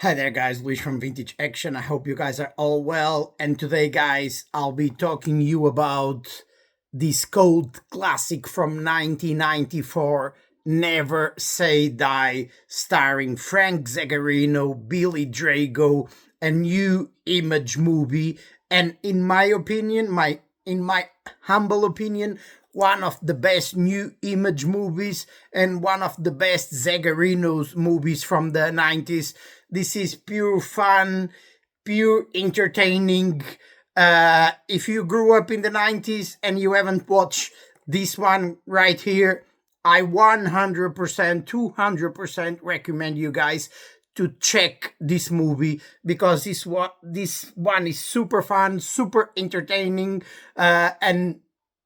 Hi there, guys. Luis from Vintage Action. I hope you guys are all well. And today, guys, I'll be talking you about this cult classic from 1994, Never Say Die, starring Frank Zagarino, Billy Drago, a new Image movie. And in my opinion, in my humble opinion, one of the best new Image movies and one of the best Zagarino's movies from the 90s. This is pure fun, pure entertaining. If you grew up in the 90s and you haven't watched this one right here, I 100%, 200% recommend you guys to check this movie because this one is super fun, super entertaining, and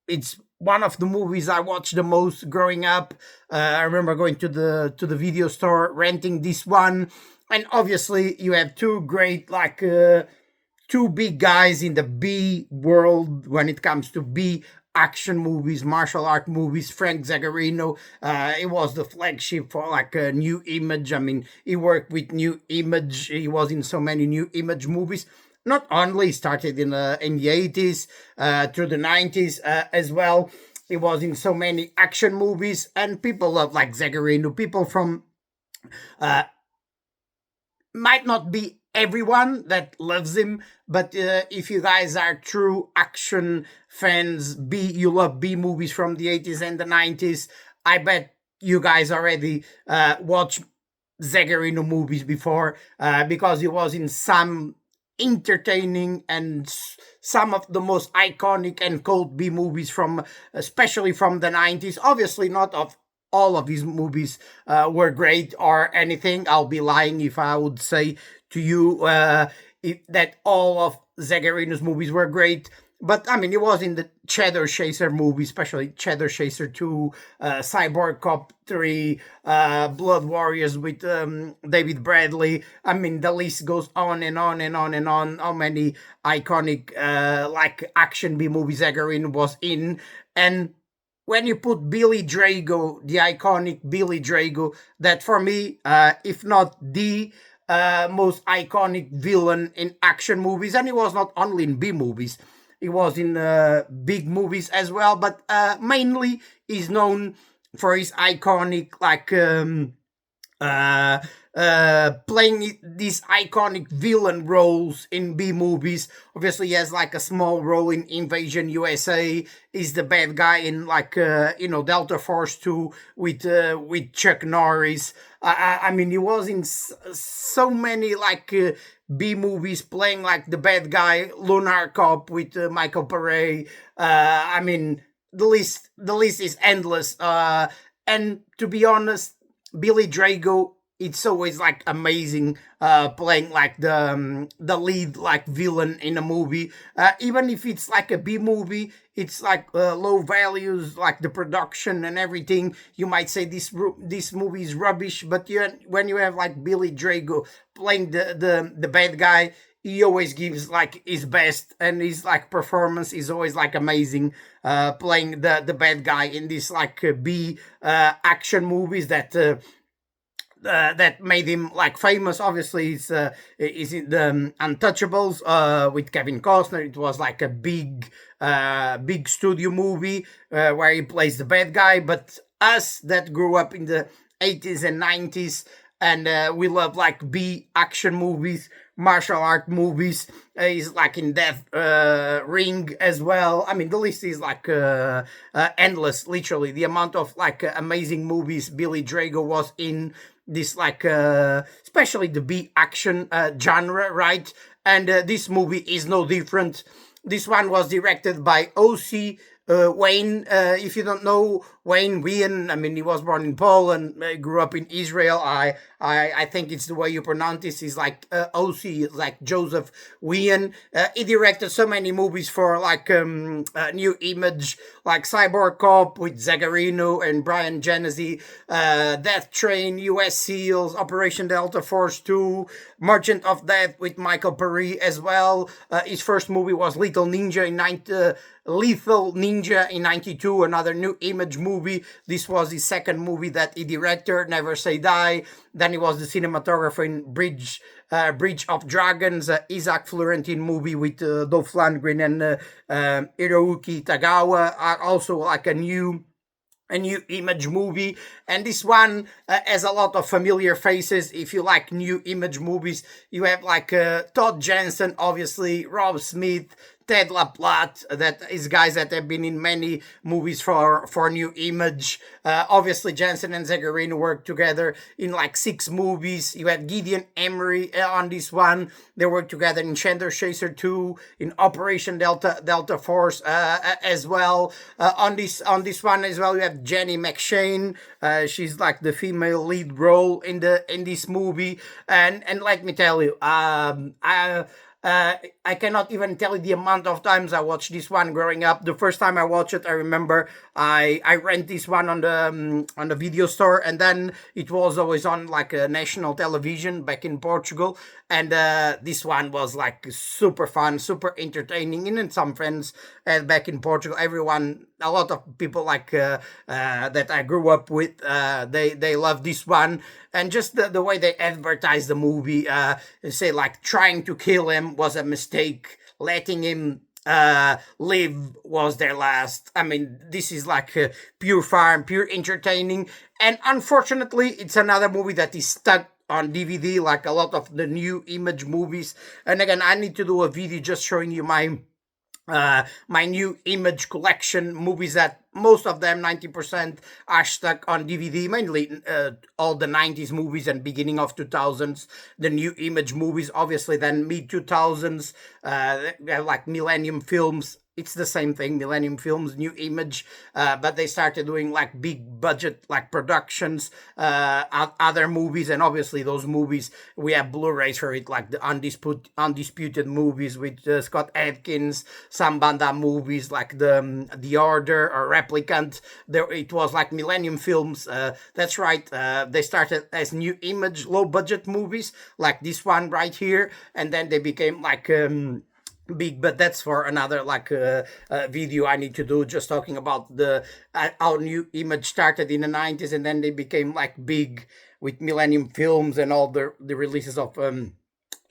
it's one of the movies I watched the most growing up. I remember going to the video store, renting this one, and obviously you have two great two big guys in the B world when it comes to B action movies, martial art movies. Frank Zagarino, it was the flagship for like a New Image. I mean, he worked with New Image. He was in so many New Image movies. Not only started in the 80s through the 90s as well. He was in so many action movies, and people love like Zagarino. People from might not be everyone that loves him, but if you guys are true action fans, you love B movies from the 80s and the 90s, I bet you guys already watched Zagarino movies before because he was in some entertaining and some of the most iconic and cult B movies from especially from the 90s. Obviously not of all of these movies were great or anything. I'll be lying if I would say to you that all of Zagarino's movies were great. But I mean, it was in the Cheddar Chaser movie, especially Cheddar Chaser 2, Cyborg Cop 3, Blood Warriors with David Bradley. I mean, the list goes on and on and on and on. How many iconic like action B movies Zagarino was in. And when you put Billy Drago, the iconic Billy Drago, that for me, if not the most iconic villain in action movies, and he was not only in B movies, he was in big movies as well, but mainly he's known for his iconic playing these iconic villain roles in B movies. Obviously, he has like a small role in Invasion USA. He's the bad guy in Delta Force 2 with Chuck Norris. I mean, he was in so many B movies playing like the bad guy, Lunar Cop with Michael Pare. I mean, the list is endless. And to be honest, Billy Drago, it's always like amazing playing like the lead like villain in a movie. Even if it's like a B movie, it's like low values, like the production and everything. You might say this movie is rubbish, but when you have like Billy Drago playing the bad guy, he always gives like his best, and his like performance is always like amazing. Playing the bad guy in these like B action movies that made him like famous. Obviously, is in the Untouchables with Kevin Costner. It was like a big studio movie where he plays the bad guy. But us that grew up in the 80s and 90s and we love like B action movies, martial art movies. He's like in Death Ring as well. I mean, the list is like endless. Literally, the amount of like amazing movies Billy Drago was in this like especially the B action genre, right? And this movie is no different. This one was directed by O.C. Wayne. If you don't know Wayne Wien, I mean, he was born in Poland, grew up in Israel. I think it's the way you pronounce this. He's like O.C. like Joseph Wien. He directed so many movies for like New Image, like Cyborg Cop with Zagarino and Brian Genesee, Death Train, U.S. SEALs, Operation Delta Force 2, Merchant of Death with Michael Pare as well. His first movie was Little Ninja in Lethal Ninja in 92, another New Image movie. This was his second movie that he directed, Never Say Die. Then he was the cinematographer in Bridge of Dragons, Isaac Florentine movie with Dolph Lundgren and Hiroyuki Tagawa. Also like a new Image movie, and this one has a lot of familiar faces. If you like New Image movies, you have like Todd Jensen, obviously, Rob Smith, Ted LaPlante, that is guys that have been in many movies for New Image. Obviously, Jensen and Zagarino worked together in like 6 movies. You had Gideon Emery on this one. They worked together in Chandler Chaser 2, in Operation Delta Force as well. On this one as well, you have Jenny McShane. She's like the female lead role in this movie. And let me tell you, I cannot even tell you the amount of times I watched this one growing up. The first time I watched it, I remember I rent this one on the video store, and then it was always on like a national television back in Portugal. And this one was like super fun, super entertaining. And some friends back in Portugal, a lot of people like that I grew up with, they love this one. And just the way they advertise the movie, say like trying to kill him was a mistake, letting him live was their last. I mean, this is like pure fun, pure entertaining. And unfortunately, it's another movie that is stuck on DVD like a lot of the New Image movies. And again, I need to do a video just showing you my New Image collection movies, that most of them, 90%, are stuck on DVD, mainly all the 90s movies and beginning of 2000s, the New Image movies. Obviously then mid 2000s, like Millennium Films. It's the same thing, Millennium Films, New Image, but they started doing like big budget like productions, other movies, and obviously those movies, we have Blu-rays for it, like the Undisputed movies with Scott Adkins, some Banda movies like the Order or Replicant. It was like Millennium Films, that's right, they started as New Image low budget movies like this one right here, and then they became like big, but that's for another like video I need to do, just talking about the how New Image started in the 90s, and then they became like big with Millennium Films and all the releases of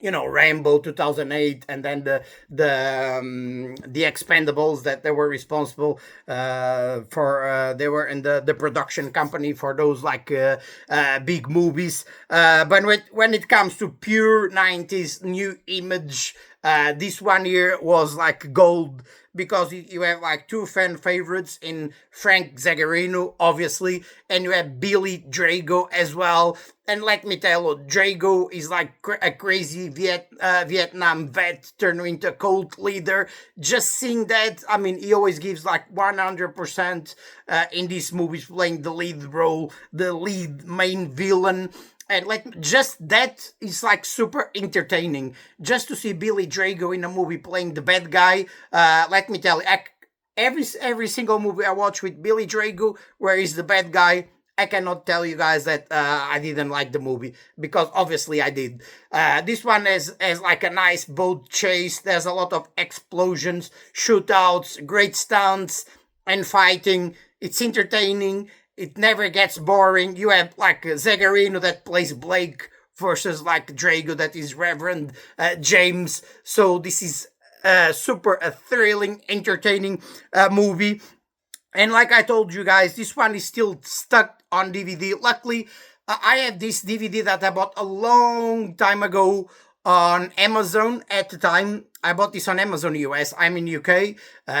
Rambo 2008, and then the Expendables, that they were responsible for. They were in the production company for those like big movies. But when it comes to pure 90s New Image, this one here was like gold, because you have like 2 fan favorites in Frank Zagarino, obviously, and you have Billy Drago as well. And let me tell you, Drago is like a crazy Vietnam vet turned into a cult leader. Just seeing that, I mean, he always gives like 100% in these movies, playing the lead role, the lead main villain. And like just that is like super entertaining. Just to see Billy Drago in a movie playing the bad guy. Let me tell you, every single movie I watch with Billy Drago where he's the bad guy, I cannot tell you guys that I didn't like the movie, because obviously I did. This one has like a nice boat chase. There's a lot of explosions, shootouts, great stunts, and fighting. It's entertaining. It never gets boring. You have like Zagarino that plays Blake versus like Drago that is Reverend James. So this is super thrilling, entertaining movie. And like I told you guys, this one is still stuck on DVD. Luckily, I have this DVD that I bought a long time ago on Amazon at the time. I bought this on Amazon US. I'm in UK,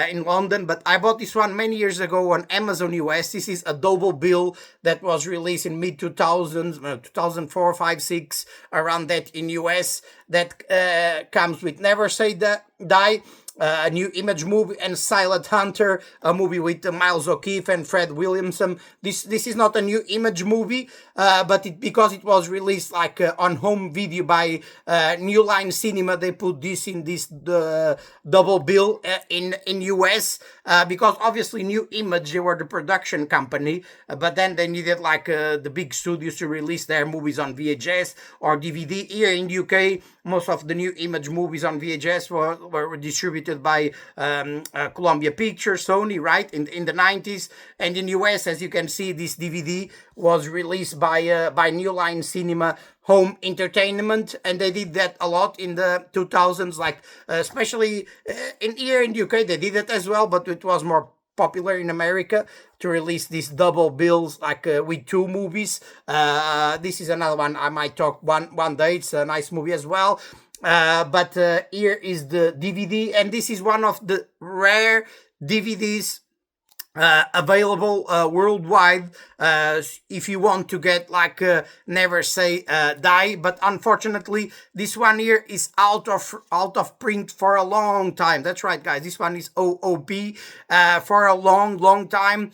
in London, but I bought this one many years ago on Amazon US. This is a double bill that was released in mid 2000s, 2004, 5, 6, around that in US. That comes with Never Say Die, a New Image movie, and Silent Hunter, a movie with Miles O'Keefe and Fred Williamson. This is not a New Image movie, but because it was released like on home video by New Line Cinema, they put this in this double bill in US, because obviously New Image, they were the production company, but then they needed like the big studios to release their movies on VHS or DVD. Here in the UK, most of the New Image movies on VHS were distributed distributed by Columbia Pictures, Sony, right, in the 90s. And in US, as you can see, this DVD was released by New Line Cinema Home Entertainment, and they did that a lot in the 2000s, like especially in here in the UK, they did it as well, but it was more popular in America to release these double bills, like with two movies. This is another one I might talk one day. It's a nice movie as well. But here is the DVD, and this is one of the rare DVDs available worldwide if you want to get like Never Say Die. But unfortunately this one here is out of print for a long time. That's right, guys, this one is OOP for a long time.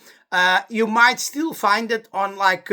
You might still find it on like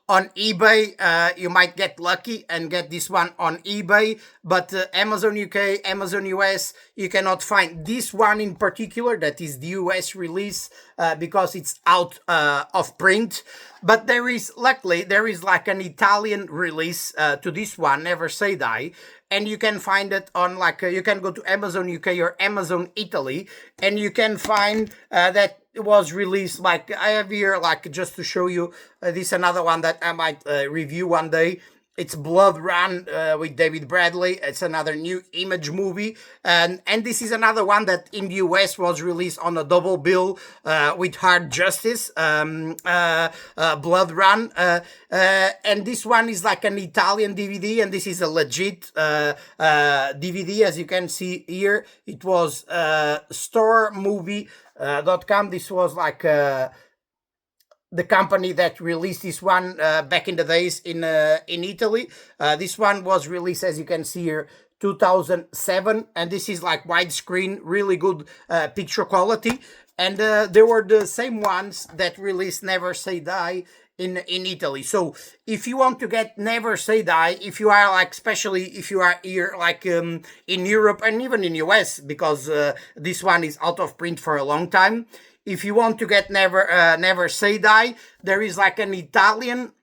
on eBay. You might get lucky and get this one on eBay, but Amazon UK, Amazon US, you cannot find this one in particular. That is the US release because it's out of print. But luckily there is like an Italian release to this one, Never Say Die, and you can find it on like you can go to Amazon UK or Amazon Italy, and you can find that it was released. Like I have here, like just to show you, this another one that I might review one day. It's Blood Run with David Bradley. It's another new Image movie, and this is another one that in the US was released on a double bill with Hard Justice, Blood Run, and this one is like an Italian DVD, and this is a legit DVD, as you can see here. It was storemovie.com. This was like the company that released this one back in the days in Italy. This one was released, as you can see here, 2007, and this is like widescreen, really good picture quality. And they were the same ones that released Never Say Die in Italy. So if you want to get Never Say Die, if you are like, especially if you are here like in Europe and even in US, because this one is out of print for a long time. If you want to get Never Say Die, there is like an Italian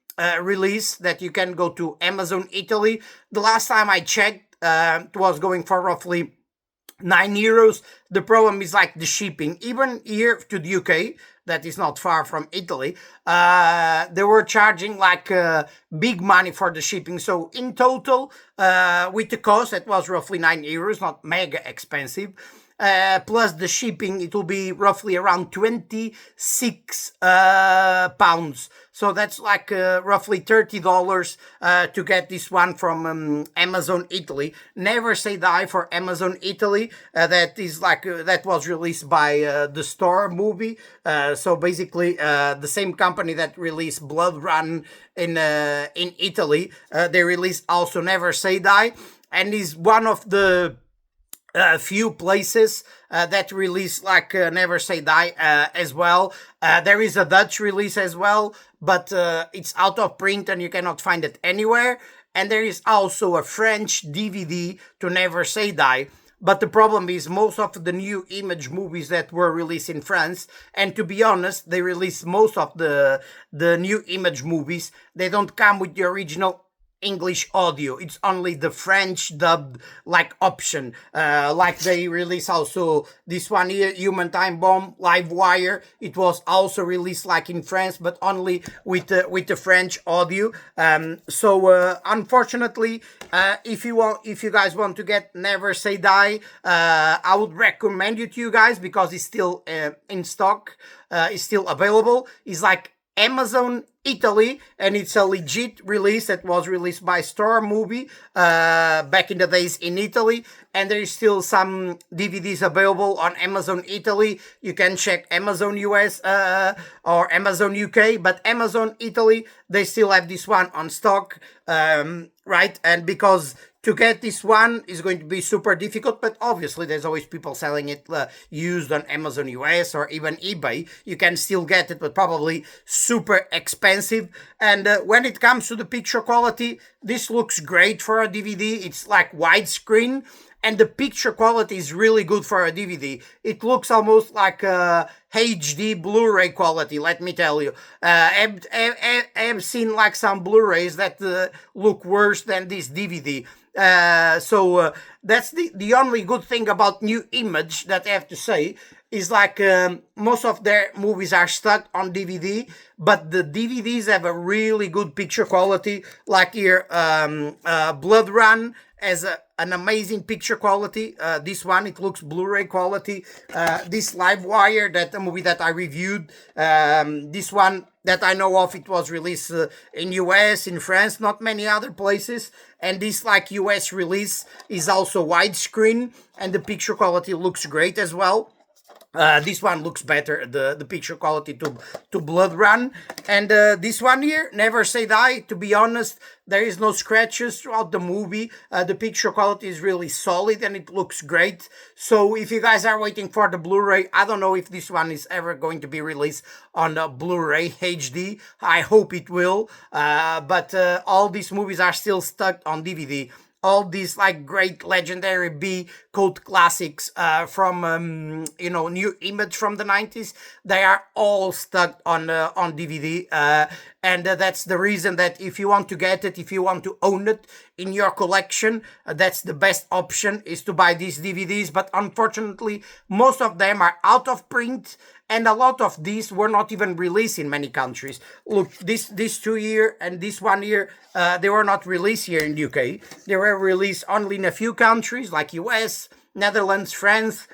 release that you can go to Amazon Italy. The last time I checked, it was going for roughly €9. The problem is like the shipping. Even here to the UK, that is not far from Italy, they were charging like big money for the shipping. So in total, with the cost, it was roughly €9, not mega expensive. Plus the shipping, it will be roughly around 26 pounds. So that's like roughly $30 to get this one from Amazon Italy. Never Say Die for Amazon Italy. That is like that was released by the Store movie. So basically, the same company that released Blood Run in Italy, they released also Never Say Die, and is one of the few places that release like Never Say Die as well. There is a Dutch release as well, but it's out of print and you cannot find it anywhere. And there is also a French DVD to Never Say Die. But the problem is most of the new Image movies that were released in France, and to be honest, they release most of the new Image movies, they don't come with the original English audio. It's only the French dubbed like option. Like they release also this one here, Human Time Bomb, Live Wire. It was also released like in France, but only with the French audio. So unfortunately, if you guys want to get Never Say Die, I would recommend it to you guys because it's still in stock. It's still available. It's like Amazon Italy, and it's a legit release that was released by Store Movie back in the days in Italy, and there is still some DVDs available on Amazon Italy. You can check Amazon US or Amazon UK, but Amazon Italy, they still have this one on stock, right? And because to get this one is going to be super difficult, but obviously there's always people selling it used on Amazon US or even eBay. You can still get it, but probably super expensive. And when it comes to the picture quality, this looks great for a DVD. It's like widescreen, and the picture quality is really good for a DVD. It looks almost like HD Blu-ray quality, let me tell you. I've seen like some Blu-rays that look worse than this DVD. So that's the only good thing about New Image that I have to say is like most of their movies are stuck on DVD, but the DVDs have a really good picture quality. Like here, Blood Run has an amazing picture quality. This one, it looks Blu-ray quality. This Live Wire, that the movie that I reviewed, this one that I know of, it was released in US, in France, not many other places. And this like US release is also widescreen, and the picture quality looks great as well. This one looks better, the picture quality to Blood Run. And this one here, Never Say Die, to be honest, there is no scratches throughout the movie. The picture quality is really solid and it looks great. So if you guys are waiting for the Blu-ray, I don't know if this one is ever going to be released on Blu-ray HD. I hope it will. But all these movies are still stuck on DVD. All these like great legendary B cult classics from New Image from the 90s, they are all stuck on DVD, and that's the reason that if you want to get it, if you want to own it in your collection, that's the best option, is to buy these DVDs. But unfortunately, most of them are out of print, and a lot of these were not even released in many countries. Look, this 2 year and this 1 year, they were not released here in the UK. They were released only in a few countries like US, Netherlands, France,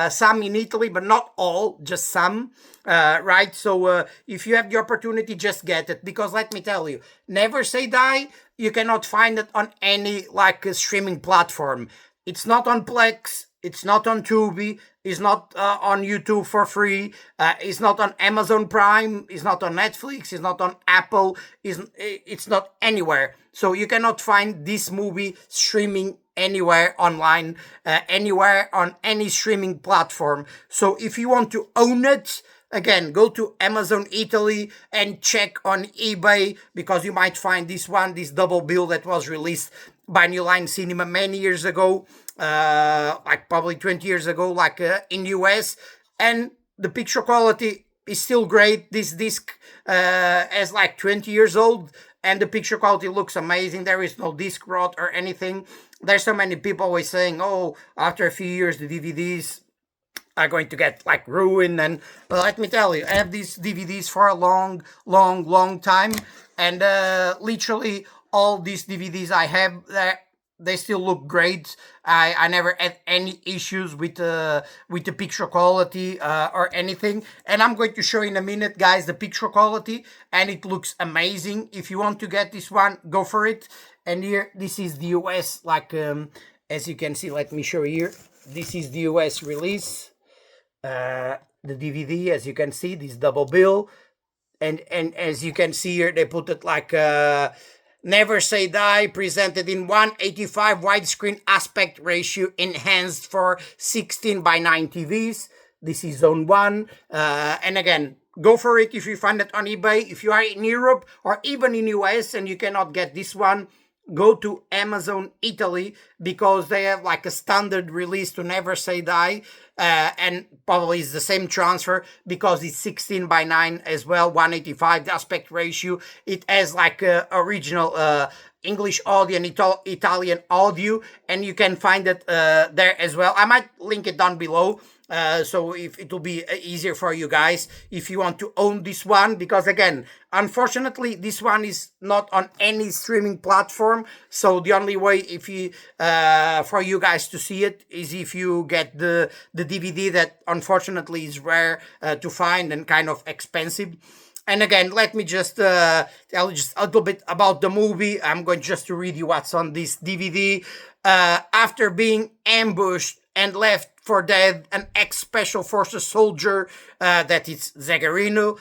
some in Italy, but not all, just some. Right? So if you have the opportunity, just get it. Because let me tell you, Never Say Die, you cannot find it on any like streaming platform. It's not on Plex. It's not on Tubi. It's not on YouTube for free. It's not on Amazon Prime. It's not on Netflix. It's not on Apple. It's not anywhere. So you cannot find this movie streaming anywhere online, anywhere on any streaming platform. So if you want to own it, again, go to Amazon Italy and check on eBay, because you might find this one, this double bill that was released by New Line Cinema many years ago, like probably 20 years ago, like in US, and the picture quality is still great. This disc is like 20 years old, and the picture quality looks amazing. There is no disc rot or anything. There's so many people always saying, oh, after a few years the DVDs are going to get like ruined. And let me tell you, I have these DVDs for a long time, and literally all these DVDs I have, they still look great. I never had any issues with the picture quality or anything. And I'm going to show in a minute, guys, the picture quality, and it looks amazing. If you want to get this one, go for it. And here, this is the US, like as you can see. Let me show you here. This is the US release. The DVD, as you can see, this double bill, and as you can see here, they put it like Never Say Die, presented in 185 widescreen aspect ratio, enhanced for 16:9 TVs. This is zone 1, and again, go for it if you find it on eBay. If you are in Europe or even in US and you cannot get this one, go to Amazon Italy, because they have like a standard release to Never Say Die, and probably it's the same transfer, because it's 16:9 as well, 185 aspect ratio. It has like original English audio and Italian audio, and you can find it there as well. I might link it down below. So if it will be easier for you guys if you want to own this one, because again, unfortunately, this one is not on any streaming platform. So the only way if you for you guys to see it is if you get the DVD, that unfortunately is rare to find and kind of expensive. And again, let me just tell you just a little bit about the movie. I'm going just to read you what's on this DVD. After being ambushed and left for dead, an ex-Special Forces soldier, that is Zagarino,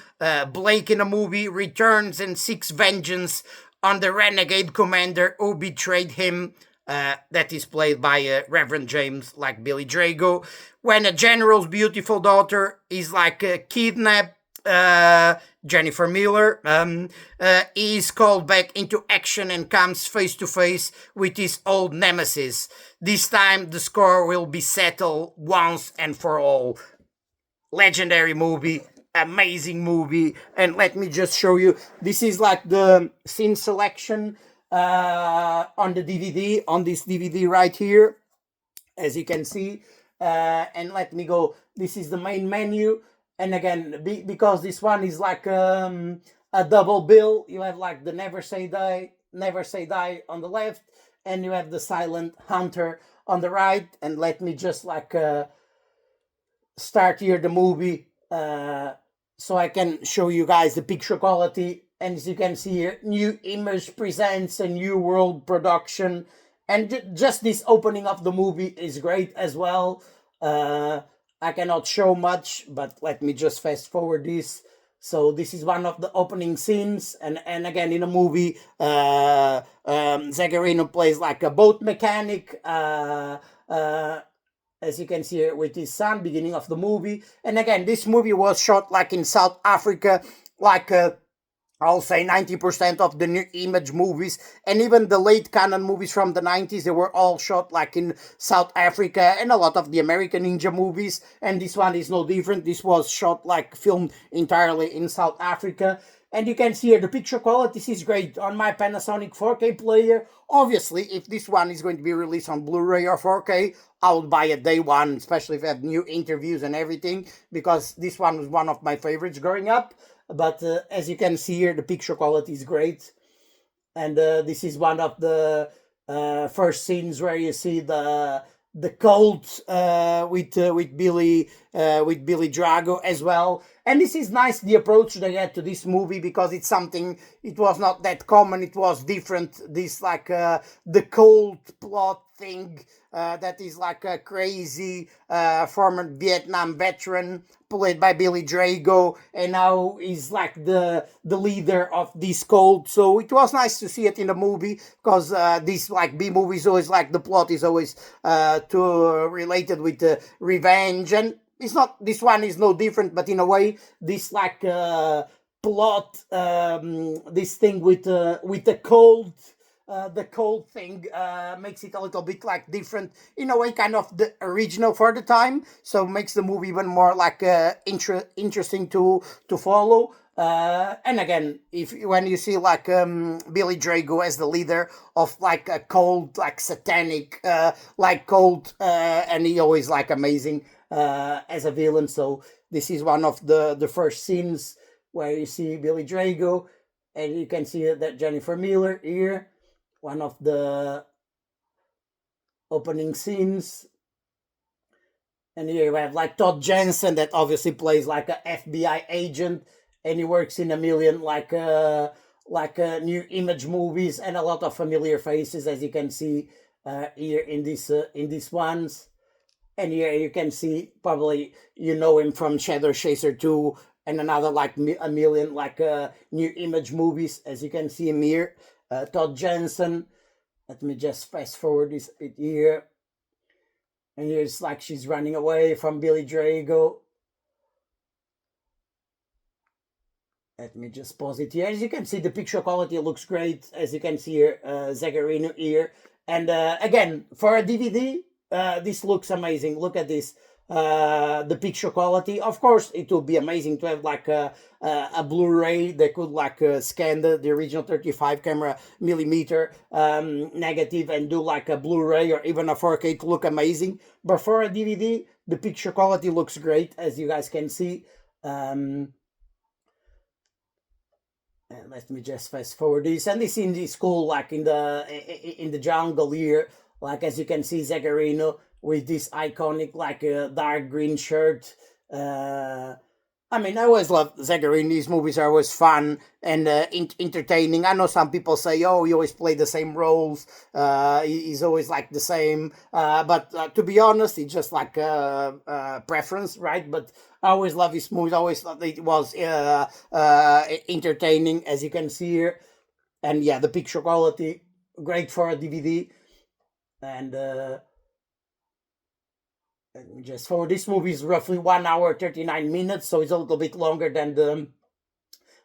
Blake in the movie, returns and seeks vengeance on the renegade commander who betrayed him, that is played by Reverend James, like Billy Drago. When a general's beautiful daughter is like kidnapped, Jennifer Miller, he is called back into action and comes face to face with his old nemesis. This time the score will be settled once and for all. Legendary movie, amazing movie. And let me just show you, this is like the scene selection. on the DVD, on this DVD right here, as you can see. And let me go. This is the main menu. And again, because this one is like a double bill, you have like the Never Say Die on the left, and you have the Silent Hunter on the right. And let me just like start here the movie so I can show you guys the picture quality. And as you can see here, New Image presents a new world production, and just this opening of the movie is great as well. I cannot show much, but let me just fast forward this. So this is one of the opening scenes, and again in a movie, Zagarino plays like a boat mechanic. As you can see here with his son, beginning of the movie. And again, this movie was shot like in South Africa, like I'll say 90% of the New Image movies, and even the late canon movies from the 90s, they were all shot like in South Africa, and a lot of the American Ninja movies, and this one is no different. This was shot like filmed entirely in South Africa. And you can see here the picture quality is great on my Panasonic 4K player. Obviously, if this one is going to be released on Blu-ray or 4K, I would buy it day one, especially if it had new interviews and everything, because this one was one of my favorites growing up. But as you can see here, the picture quality is great. And this is one of the first scenes where you see the cult with Billy Drago as well. And this is nice, the approach they had to this movie, because it's something, it was not that common, it was different. This like the cult plot thing that is like a crazy former Vietnam veteran played by Billy Drago, and now he's like the leader of this cult. So it was nice to see it in the movie, because these like B movies always like the plot is always related with revenge, and it's not, this one is no different, but in a way this like plot, this thing with the cold, the cold thing makes it a little bit like different in a way, kind of the original for the time, so makes the movie even more like interesting to follow. And again, if when you see like Billy Drago as the leader of like a cold, like satanic, like cult, and he always like amazing as a villain. So this is one of the first scenes where you see Billy Drago, and you can see that Jennifer Miller here, one of the opening scenes. And here you have like Todd Jensen, that obviously plays like a FBI agent, and he works in a million like New Image movies, and a lot of familiar faces, as you can see here in these ones. And here you can see, probably you know him from Shadow Chaser 2 and another like a million like New Image movies, as you can see him here. Todd Jensen. Let me just fast forward this bit here. And here's like she's running away from Billy Drago. Let me just pause it here. As you can see, the picture quality looks great. As you can see here, Zagarino here. And again, for a DVD, this looks amazing. Look at this. The picture quality. Of course, it would be amazing to have like a Blu-ray that could like scan the original 35 camera millimeter negative and do like a Blu-ray or even a 4K to look amazing. But for a DVD, the picture quality looks great, as you guys can see. And let me just fast forward this. And this scene is cool, like in the jungle here. Like as you can see, Zagarino with this iconic like dark green shirt. I mean, I always love Zagarino. These movies are always fun and entertaining. I know some people say, "Oh, he always play the same roles. He's always like the same." But to be honest, it's just like preference, right? But I always love his movies. I always thought it was entertaining, as you can see here. And yeah, the picture quality great for a DVD. And just for this movie is roughly 1 hour 39 minutes, so it's a little bit longer than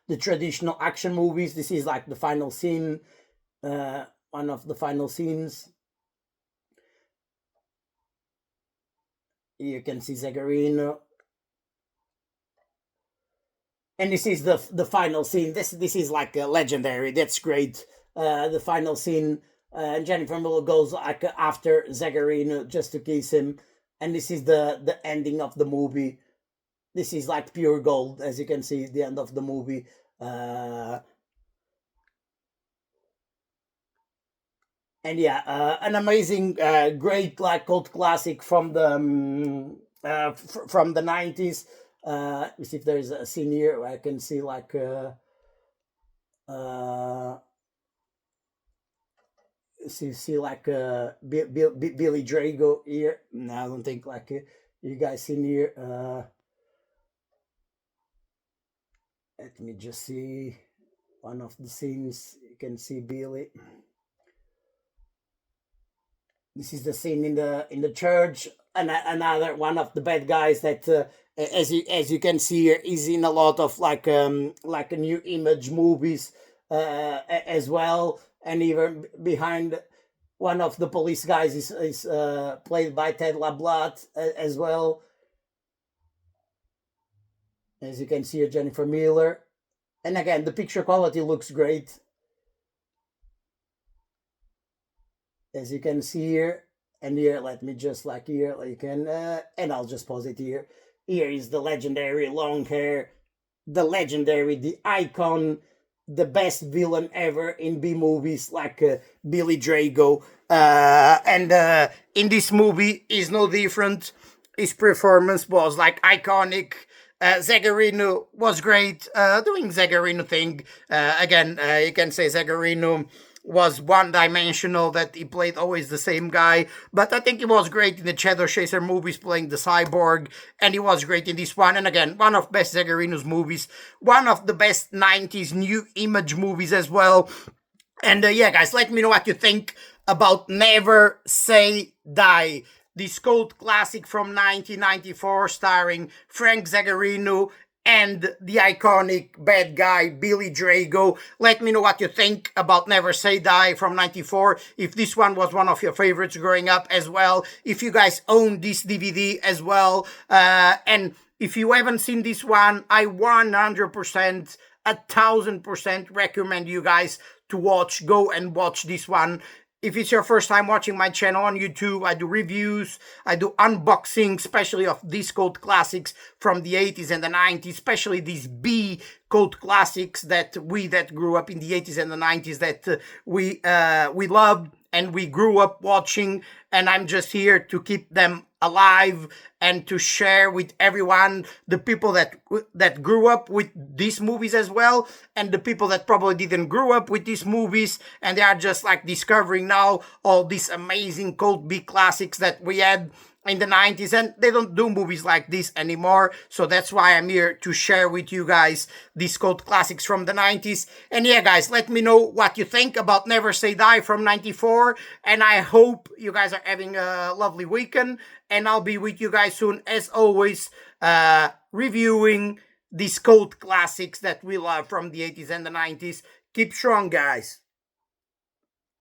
the traditional action movies. This is like the final scene, one of the final scenes. You can see Zagarino, and this is the final scene. This is like legendary. That's great. the final scene, and Jennifer Miller goes like after Zagarino just to kiss him, and this is the ending of the movie. This is like pure gold, as you can see, the end of the movie. And yeah, an amazing, great like cult classic from the from the 90s. Let me see if there's a scene here where I can see like uh, see like Billy Drago here. No, I don't think like you guys seen here. Let me just see one of the scenes. You can see Billy. This is the scene in the church, and another one of the bad guys that, as you can see here, is in a lot of like a new image movies as well, and even behind one of the police guys is played by Ted LaBlatte as well. As you can see here, Jennifer Miller, and again the picture quality looks great. As you can see here, and here, let me just like here, you can, and I'll just pause it here. Here is the legendary long hair, the legendary, the icon, the best villain ever in B movies, like Billy Drago. And in this movie is no different. His performance was like iconic. Zagarino was great doing Zagarino thing. Again, you can say Zagarino was one dimensional, that he played always the same guy, but I think he was great in the Shadow Chaser movies playing the cyborg, and he was great in this one. And again, one of best Zagarino's movies, one of the best 90s new image movies as well. And yeah, guys, let me know what you think about Never Say Die, this cult classic from 1994 starring Frank Zagarino and the iconic bad guy Billy Drago. Let me know what you think about Never Say Die from 94. If this one was one of your favorites growing up as well. If you guys own this DVD as well. And if you haven't seen this one, I 100%, 1000% recommend you guys to go and watch this one. If it's your first time watching my channel on YouTube, I do reviews, I do unboxing, especially of these cult classics from the 80s and the 90s, especially these B cult classics that we that grew up in the 80s and the 90s that we loved and we grew up watching, and I'm just here to keep them alive and to share with everyone, the people that grew up with these movies as well, and the people that probably didn't grow up with these movies and they are just like discovering now all these amazing cult B classics that we had in the 90s, and they don't do movies like this anymore. So that's why I'm here to share with you guys these cult classics from the 90s. And yeah, guys, let me know what you think about Never Say Die from 94, and I hope you guys are having a lovely weekend, and I'll be with you guys soon as always, reviewing these cult classics that we love from the 80s and the 90s. Keep strong, guys.